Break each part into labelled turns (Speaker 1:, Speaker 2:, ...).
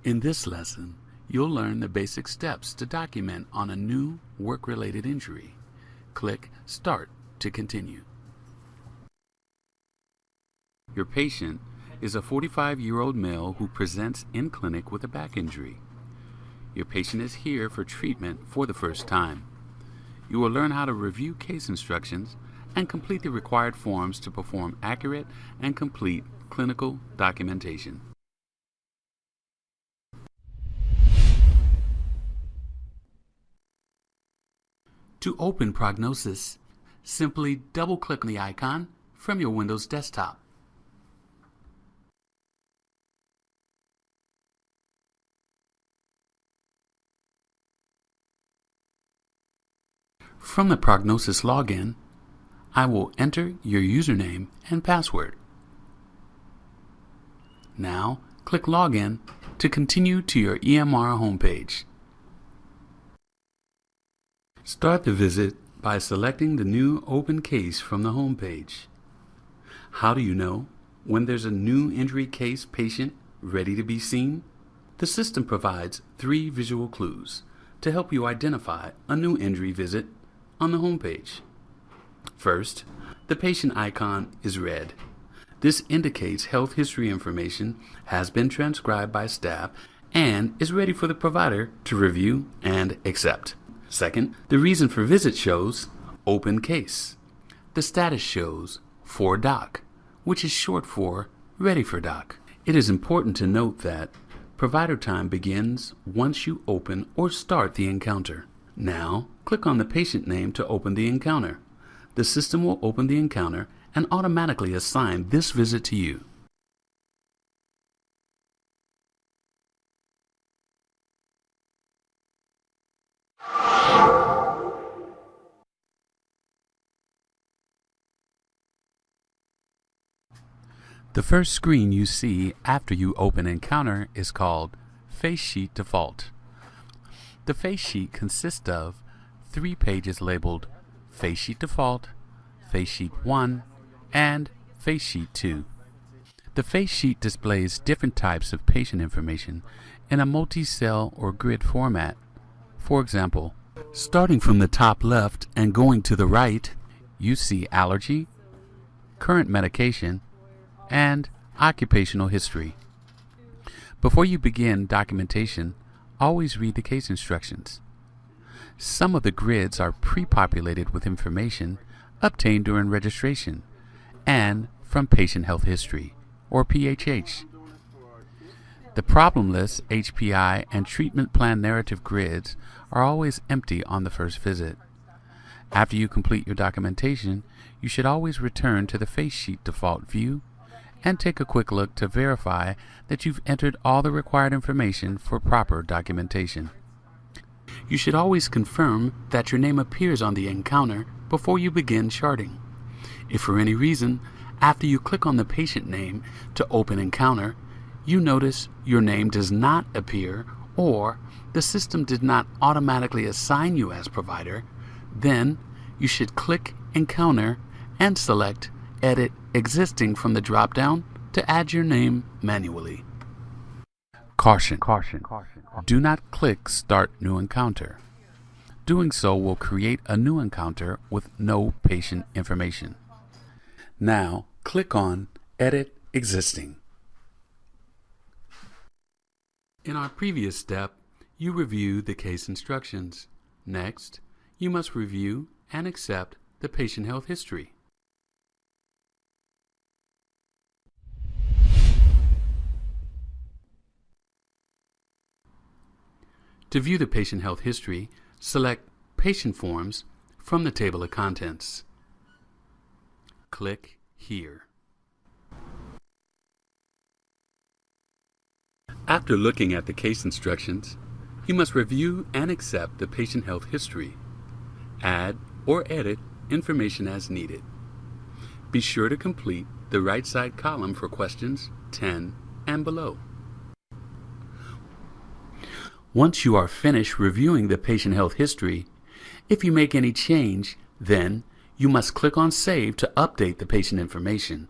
Speaker 1: In this lesson, you'll learn the basic steps to document on a new work-related injury. Click Start to continue. Your patient is a 45-year-old male who presents in clinic with a back injury. Your patient is here for treatment for the first time. You will learn how to review case instructions and complete the required forms to perform accurate and complete clinical documentation. To open Prognosis, simply double-click on the icon from your Windows desktop. From the Prognosis login, I will enter your username and password. Now, click Login to continue to your EMR homepage. Start the visit by selecting the new open case from the homepage. How do you know when there's a new injury case patient ready to be seen? The system provides 3 visual clues to help you identify a new injury visit on the homepage. First, the patient icon is red. This indicates health history information has been transcribed by staff and is ready for the provider to review and accept. Second, the reason for visit shows open case. The status shows for doc, which is short for ready for doc. It is important to note that provider time begins once you open or start the encounter. Now, click on the patient name to open the encounter. The system will open the encounter and automatically assign this visit to you. The first screen you see after you open Encounter is called Face Sheet Default. The face sheet consists of 3 pages labeled Face Sheet Default, Face Sheet 1, and Face Sheet 2. The face sheet displays different types of patient information in a multi-cell or grid format. For example, starting from the top left and going to the right, you see allergy, current medication, and occupational history. Before you begin documentation, always read the case instructions. Some of the grids are pre-populated with information obtained during registration and from patient health history, or PHH. The problem list, HPI, and treatment plan narrative grids are always empty on the first visit. After you complete your documentation, you should always return to the face sheet default view and take a quick look to verify that you've entered all the required information for proper documentation. You should always confirm that your name appears on the encounter before you begin charting. If for any reason, after you click on the patient name to open encounter, you notice your name does not appear or the system did not automatically assign you as provider, then you should click Encounter and select Edit Existing from the drop-down to add your name manually. Caution. Do not click Start New Encounter. Doing so will create a new encounter with no patient information. Now, click on Edit Existing. In our previous step, you reviewed the case instructions. Next, you must review and accept the patient health history. To view the patient health history, select Patient Forms from the table of contents. Click here. After looking at the case instructions, you must review and accept the patient health history. Add or edit information as needed. Be sure to complete the right side column for questions 10 and below. Once you are finished reviewing the patient health history, if you make any change, then you must click on Save to update the patient information.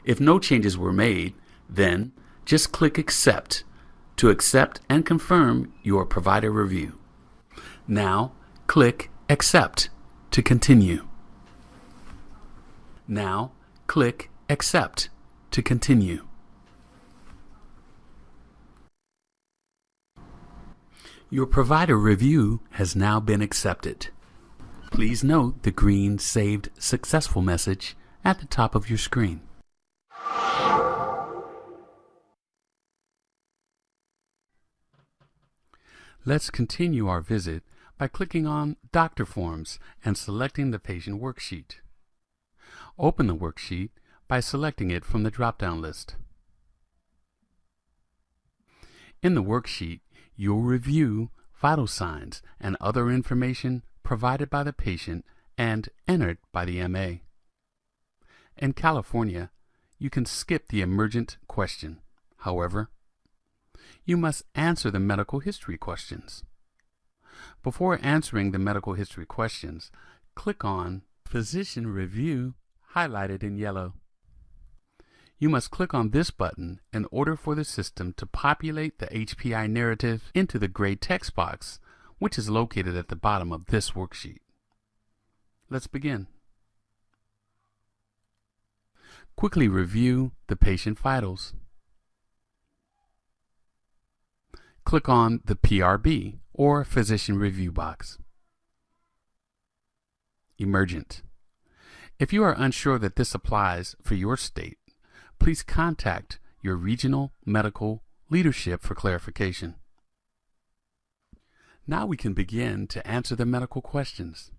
Speaker 1: If no changes were made, then just click Accept to accept and confirm your provider review. Now, click Accept to continue. Now, click Accept to continue. Your provider review has now been accepted. Please note the green Saved Successful message at the top of your screen. Let's continue our visit by clicking on Doctor Forms and selecting the patient worksheet. Open the worksheet by selecting it from the drop-down list. In the worksheet, you'll review vital signs and other information provided by the patient and entered by the MA. In California, you can skip the emergent question. However, you must answer the medical history questions. Before answering the medical history questions, click on Physician Review highlighted in yellow. You must click on this button in order for the system to populate the HPI narrative into the gray text box, which is located at the bottom of this worksheet. Let's begin. Quickly review the patient vitals. Click on the PRB or Physician Review box. Emergent. If you are unsure that this applies for your state, please contact your regional medical leadership for clarification. Now we can begin to answer the medical questions.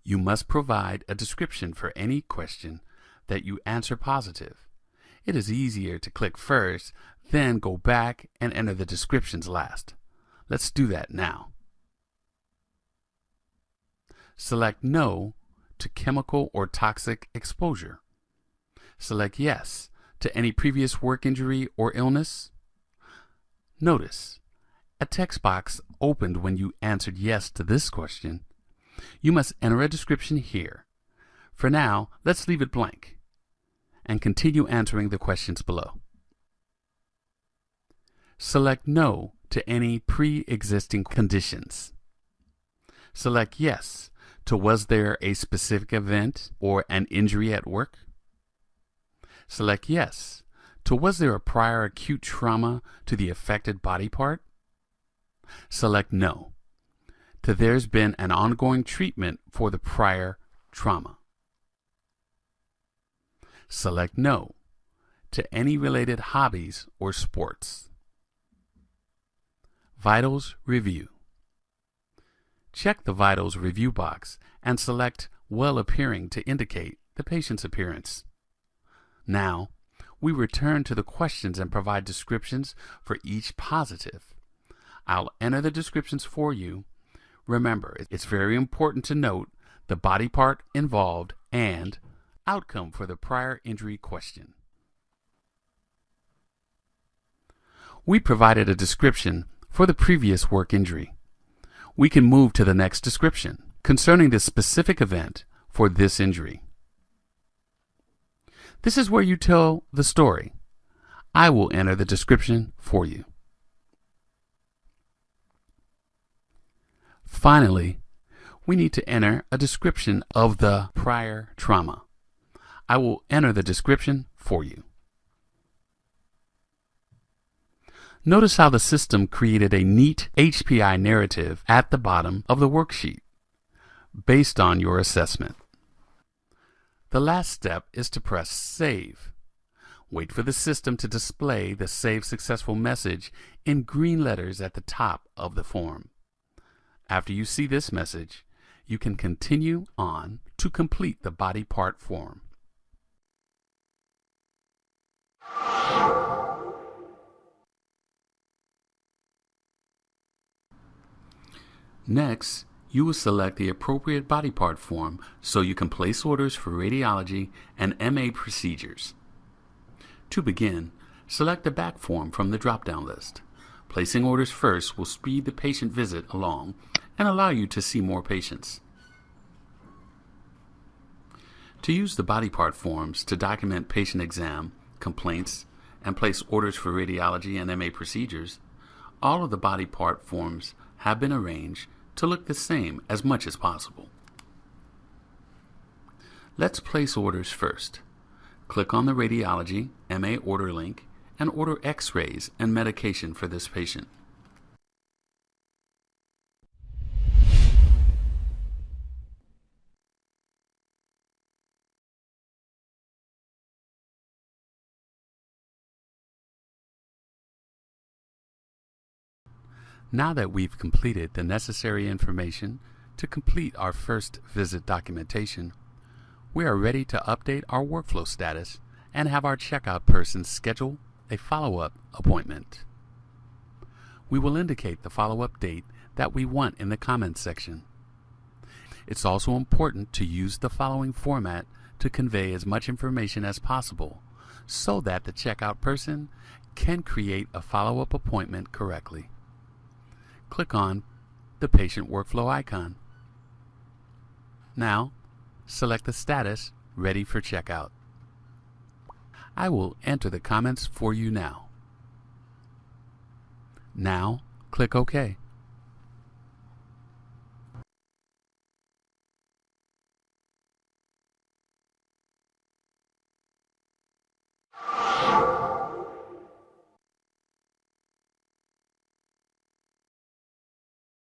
Speaker 1: You must provide a description for any question that you answer positive. It is easier to click first, then go back and enter the descriptions last. Let's do that now. Select No to chemical or toxic exposure. Select Yes to any previous work injury or illness. Notice, a text box opened when you answered yes to this question. You must enter a description here. For now, let's leave it blank and continue answering the questions below. Select No to any pre-existing conditions. Select Yes to was there a specific event or an injury at work. Select Yes to was there a prior acute trauma to the affected body part. Select No to there's been an ongoing treatment for the prior trauma. Select No to any related hobbies or sports. Vitals Review. Check the Vitals Review box and select Well Appearing to indicate the patient's appearance. Now, we return to the questions and provide descriptions for each positive. I'll enter the descriptions for you. Remember, it's very important to note the body part involved and outcome for the prior injury question. We provided a description for the previous work injury. We can move to the next description concerning the specific event for this injury. This is where you tell the story. I will enter the description for you. Finally, we need to enter a description of the prior trauma. I will enter the description for you. Notice how the system created a neat HPI narrative at the bottom of the worksheet based on your assessment. The last step is to press Save. Wait for the system to display the Save Successful message in green letters at the top of the form. After you see this message, you can continue on to complete the body part form. Next, you will select the appropriate body part form so you can place orders for radiology and MA procedures. To begin, select the back form from the drop-down list. Placing orders first will speed the patient visit along and allow you to see more patients. To use the body part forms to document patient exam, complaints, and place orders for radiology and MA procedures, all of the body part forms have been arranged to look the same as much as possible. Let's place orders first. Click on the radiology MA order link and order X-rays and medication for this patient. Now that we've completed the necessary information to complete our first visit documentation, we are ready to update our workflow status and have our checkout person schedule a follow-up appointment. We will indicate the follow-up date that we want in the comments section. It's also important to use the following format to convey as much information as possible so that the checkout person can create a follow-up appointment correctly. Click on the patient workflow icon. Now, select the status ready for checkout. I will enter the comments for you now. Now, click OK.